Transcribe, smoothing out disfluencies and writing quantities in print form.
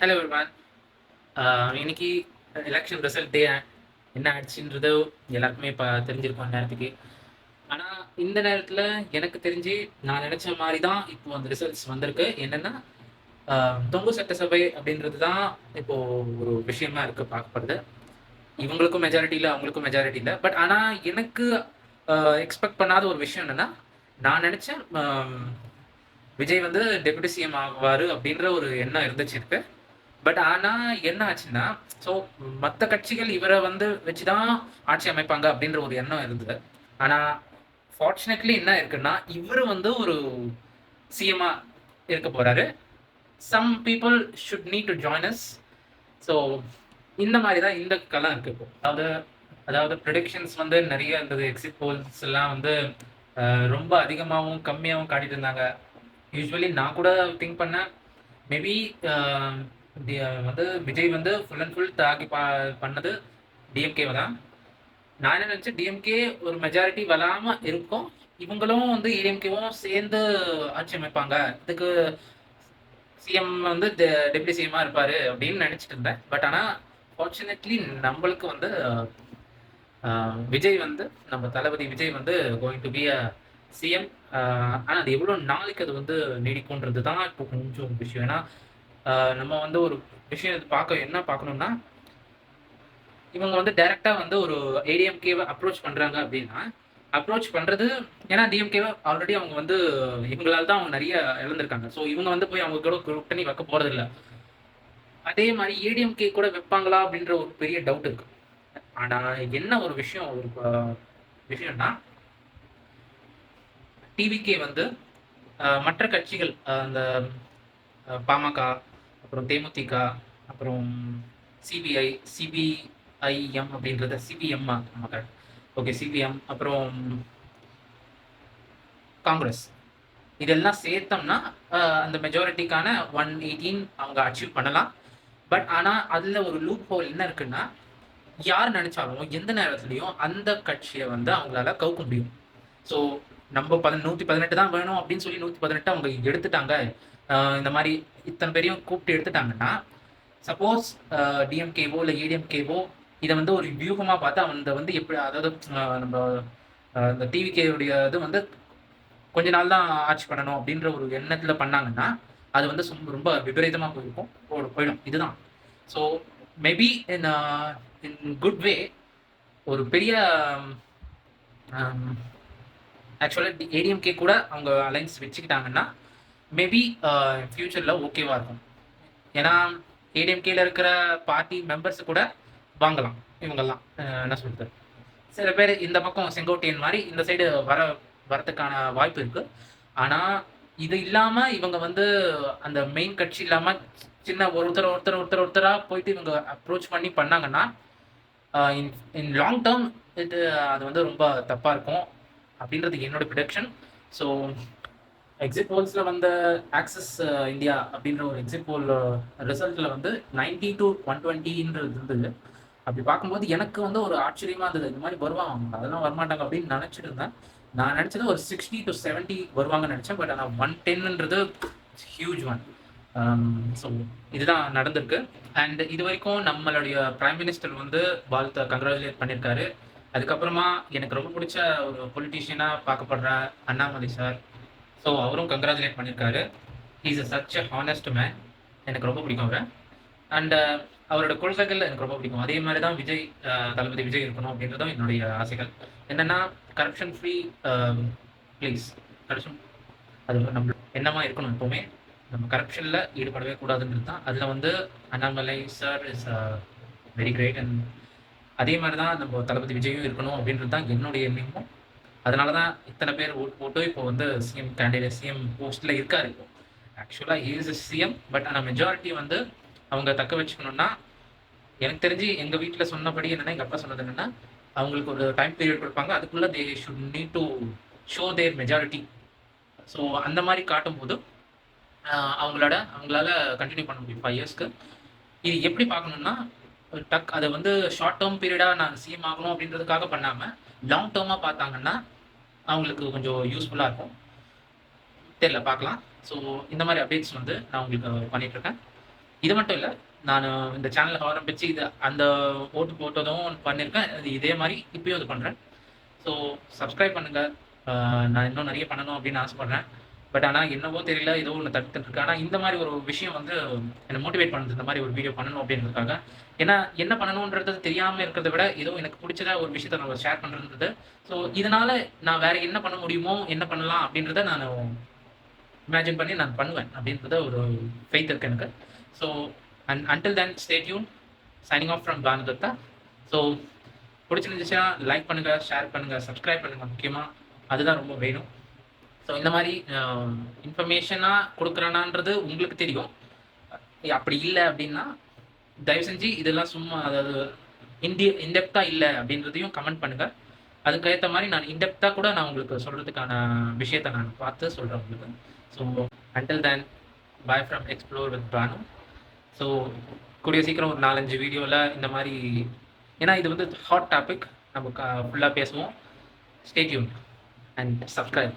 Hello everyone. இன்னைக்கு election result day. என்ன ஆச்சுன்றது எல்லாருக்குமே இப்போ தெரிஞ்சிருக்கும் நேரத்துக்கு. ஆனால் இந்த நேரத்தில் எனக்கு தெரிஞ்சு நான் நினச்ச மாதிரி தான் இப்போ அந்த ரிசல்ட்ஸ் வந்திருக்கு. என்னென்னா தொங்கு சட்டசபை அப்படின்றது தான் இப்போ ஒரு விஷயமா இருக்கு பார்க்கப்படுது. இவங்களுக்கும் மெஜாரிட்டி இல்லை, அவங்களுக்கும் மெஜாரிட்டி இல்லை. பட் ஆனால் எனக்கு எக்ஸ்பெக்ட் பண்ணாத ஒரு விஷயம் என்னென்னா, நான் நினச்சேன் விஜய் வந்து டெபுட்டி சிஎம் ஆகுவார் அப்படின்ற ஒரு எண்ணம் இருந்துச்சு இருக்கு. பட் ஆனா என்ன ஆச்சுன்னா, ஸோ மத்த கட்சிகள் இவர வந்து வச்சு தான் ஆட்சி அமைப்பாங்க அப்படின்ற ஒரு எண்ணம் இருந்தது. ஆனா ஃபார்ச்சுனேட்லி என்ன இருக்குன்னா, இவரு வந்து ஒரு சிஎம்மா இருக்க போறாரு. Some people should need to join us. So இந்த மாதிரி தான் இந்த களம் இருக்கு இப்போ. அதாவது ப்ரெடிக்ஷன்ஸ் வந்து நிறைய இருந்தது. எக்ஸிட் போல்ஸ் எல்லாம் வந்து ரொம்ப அதிகமாகவும் கம்மியாகவும் காட்டிட்டு இருந்தாங்க. யூஸ்வலி நான் கூட திங்க் பண்ணேன், மேபி வந்து விஜய் வந்து ஃபுல் அண்ட் ஃபுல் தாக்கி பண்ணது டிஎம்கேவை தான். நான் என்ன நினச்சேன், டிஎம்கே ஒரு மெஜாரிட்டி வராம இருக்கும், இவங்களும் வந்து ஏடிஎம்கேவும் சேர்ந்து ஆட்சி அமைப்பாங்க, இதுக்கு சிஎம் வந்து டெப்யூட்டி சிஎம்மா இருப்பாரு அப்படின்னு நினைச்சிட்டு இருந்தேன். பட் ஆனால் ஃபார்ச்சுனேட்லி நம்மளுக்கு வந்து விஜய் வந்து, நம்ம தளபதி விஜய் வந்து going to be a CM. ஆனால் அது எவ்வளோ நாளைக்கு அது வந்து நீடிக்கும்ன்றது தான் இப்போ கொஞ்சம் விஷயம். ஏன்னா நம்ம வந்து ஒரு விஷயம் என்ன பார்க்கணும்னா, இவங்க வந்து டைரக்டா வந்து ஒரு ஏடிஎம்கேவை அப்ரோச் பண்றாங்க அப்படின்னா, அப்ரோச் பண்றது ஏன்னா டிஎம்கேவை ஆல்ரெடி அவங்க வந்து இவங்களால தான் அவங்க நிறைய இழந்திருக்காங்க. ஸோ இவங்க வந்து போய் அவங்க கூட கூட்டணி வைக்க போறது இல்லை. அதே மாதிரி ஏடிஎம்கே கூட வைப்பாங்களா அப்படின்ற ஒரு பெரிய டவுட் இருக்கு. ஆனா என்ன ஒரு விஷயம், ஒரு விஷயம்னா, டிவிகே வந்து மற்ற கட்சிகள், அந்த பாமக, அப்புறம் தேமுதிக, அப்புறம் சிபிஐ, சிபிஐஎம் அப்படின்றத சிபிஎம், ஓகே சிபிஎம், அப்புறம் காங்கிரஸ், இதெல்லாம் சேர்த்தோம்னா அந்த மெஜாரிட்டிக்கான 118 அவங்க அச்சீவ் பண்ணலாம். பட் ஆனால் அதில் ஒரு லூப் ஹோல் என்ன இருக்குன்னா, யார் நினைச்சாலும் எந்த நேரத்துலையும் அந்த கட்சியை வந்து அவங்களால கவுக்க முடியும். ஸோ நம்ம 118 தான் வேணும் அப்படின்னு சொல்லி 118 அவங்க எடுத்துட்டாங்க. இந்த மாதிரி இத்தனை பேரையும் கூப்பிட்டு எடுத்துட்டாங்கன்னா, சப்போஸ் டிஎம்கேவோ இல்லை ஏடிஎம்கேவோ இதை வந்து ஒரு வியூகமாக பார்த்து அந்த வந்து எப்படி, அதாவது நம்ம இந்த டிவிகேவுடைய இது வந்து கொஞ்ச நாள் தான் ஆட்சி பண்ணணும் அப்படின்ற ஒரு எண்ணத்தில் பண்ணாங்கன்னா, அது வந்து ரொம்ப விபரீதமாக போயிடும். இதுதான். So maybe in in good way ஒரு பெரிய ஆக்சுவலாக ஏடிஎம்கே கூட அவங்க அலைன்ஸ் வச்சுக்கிட்டாங்கன்னா மேபி ஃப்யூச்சரில் ஓகேவா இருக்கும். ஏன்னா ஏடிஎம்கேல இருக்கிற பார்ட்டி மெம்பர்ஸ் கூட வாங்கலாம் இவங்கெல்லாம். என்ன சொல்றது, சில பேர் இந்த பக்கம் செங்கோட்டையன் மாதிரி இந்த சைடு வரதுக்கான வாய்ப்பு இருக்கு. ஆனால் இது இல்லாமல் இவங்க வந்து அந்த மெயின் கட்சி இல்லாமல் சின்ன ஒருத்தராக போயிட்டு இவங்க அப்ரோச் பண்ணி பண்ணாங்கன்னா, இன் லாங் டேர்ம் அது வந்து ரொம்ப தப்பாக இருக்கும் அப்படின்றது என்னோட ப்ரிடிக்ஷன். ஸோ எக்ஸிட் போல்ஸில் வந்த ஆக்சஸ் இந்தியா அப்படின்ற ஒரு எக்ஸிட் போல் ரிசல்ட்டில் வந்து 90 to 120ன்றது இருந்தது. அப்படி பார்க்கும்போது எனக்கு வந்து ஒரு ஆச்சரியமாக இருந்தது, இந்த மாதிரி வருவாங்க, அதெல்லாம் வரமாட்டாங்க அப்படின்னு நினச்சிட்டு இருந்தேன். நான் நினச்சது ஒரு 60 to 70 வருவாங்கன்னு நினச்சேன். பட் ஆனால் 110ன்றது ஹியூஜ் ஒன். ஸோ இதுதான் நடந்திருக்கு. அண்ட் இது வரைக்கும் நம்மளுடைய பிரைம் மினிஸ்டர் வந்து வாழ்த்தை கங்க்ராச்சுலேட் பண்ணியிருக்காரு. அதுக்கப்புறமா எனக்கு ரொம்ப பிடிச்ச ஒரு பொலிட்டீஷியனாக பார்க்கப்படுற அண்ணாமலை சார், ஸோ அவரும் கங்க்ராச்சுலேட் பண்ணியிருக்காரு. Is such a honest man. எனக்கு ரொம்ப பிடிக்கும் அவரை. அண்ட் அவரோட கொள்கைகள் எனக்கு ரொம்ப பிடிக்கும். அதே மாதிரி தான் விஜய், தளபதி விஜய் இருக்கணும் அப்படின்றதும் என்னுடைய ஆசைகள். என்னென்னா கரப்ஷன் ஃப்ரீ ப்ளீஸ், கரப்ஷன் அது நம்ம என்னமா இருக்கணும் எப்போவுமே, நம்ம கரப்ஷனில் ஈடுபடவே கூடாதுன்றது தான். அதில் வந்து Annamalai sir is very great. And அதே மாதிரி தான் நம்ம தளபதி விஜயும் இருக்கணும் அப்படின்றது தான் என்னுடைய எண்ணமும். அதனால தான் இத்தனை பேர் ஓட் போட்டு இப்போ வந்து சிஎம் கேண்டிடேட், சிஎம் போஸ்ட்டில் இருக்கார். இப்போ ஆக்சுவலாக இஸ் சிஎம். பட் ஆனால் மெஜாரிட்டி வந்து அவங்க தக்க வச்சுக்கணும்னா, எனக்கு தெரிஞ்சு எங்கள் வீட்டில் சொன்னபடி என்னென்னா, எங்கள் அப்பா சொன்னது என்னென்னா, அவங்களுக்கு ஒரு டைம் பீரியட் கொடுப்பாங்க, அதுக்குள்ளே they should need to show there majority. So அந்த மாதிரி காட்டும்போது அவங்களால கண்டினியூ பண்ண முடியும் 5 இயர்ஸ்க்கு. இது எப்படி பார்க்கணுன்னா, அதை வந்து ஷார்ட் டேர்ம் பீரியடாக நான் சிஎம் ஆகணும் அப்படின்றதுக்காக பண்ணாமல் லாங் டேர்மாக பார்த்தாங்கன்னா அவங்களுக்கு கொஞ்சம் யூஸ்ஃபுல்லாக இருக்கும். தெரியல, பார்க்கலாம். ஸோ இந்த மாதிரி அப்டேட்ஸ் வந்து நான் உங்களுக்கு பண்ணிகிட்ருக்கேன். இது மட்டும் இல்ல. நானு இந்த சேனல் ஆரம்பிச்சு இது அந்த ஓட்டு போட்டதும் பண்ணியிருக்கேன். அது இதே மாரி இப்பயும் அது பண்றேன். ஸோ சப்ஸ்கிரைப் பண்ணுங்க. அ நான் இன்னும் நெறைய பண்ணணும் அப்படின்னு ஆசைப்படுறேன். பட் ஆனா என்னவோ தெரியல, ஏதோ ஒண்ணு தடுத்துட்டு இருக்கு. ஆனா இந்த மாரி ஒரு விஷயம் வந்து என்ன மோட்டிவேட் பண்ணுது. இந்த மாரி ஒரு வீடியோ பண்ணணும் அப்படின்றதுக்காக. ஏன்னா என்ன பண்ணணும்ன்றது தெரியாம இருக்கிறத விட, ஏதோ எனக்கு புடிச்சதா ஒரு விஷயத்த நம்ம ஷேர் பண்றதுன்றது. ஸோ இதனால நான் வேற என்ன பண்ண முடியுமோ, என்ன பண்ணலாம் அப்படின்றத நானு இமேஜின் பண்ணி நான் பண்ணுவேன் அப்படின்றத ஒரு ஃபெய்த் இருக்கு எனக்கு. So until then stay tuned. Signing off from Bhanudatta. So பிடிச்சிருந்துச்சுன்னா லைக் பண்ணுங்க, ஷேர் பண்ணுங்க, சப்ஸ்கிரைப் பண்ணுங்க முக்கியமா. அதுதான் ரொம்ப வேணும். ஸோ இந்த மாரி இன்ஃபர்மேஷனா குடுக்குறேனான்றது உங்களுக்கு தெரியும். அப்படி இல்ல அப்படின்னா, தயவு செஞ்சு இதெல்லாம் சும்மா அதாவது இன்டெப்த்தா இல்ல அப்படின்றதையும் கமெண்ட் பண்ணுங்க. அதுக்கேத்த மாரி நான் இன்டெப்த்தா கூட நான் உங்களுக்கு சொல்றதுக்கான விஷயத்த நான் பார்த்து சொல்றேன் உங்களுக்கு. So until then bye from explore with Banu. So கூடிய சீக்கிரம் ஒரு 4, 5 வீடியோல இந்த மாரி ஏன்னா இது வந்து ஹாட் டாபிக். நம்ம ஃபுல்லா பேசுவோம். Stay tuned and subscribe.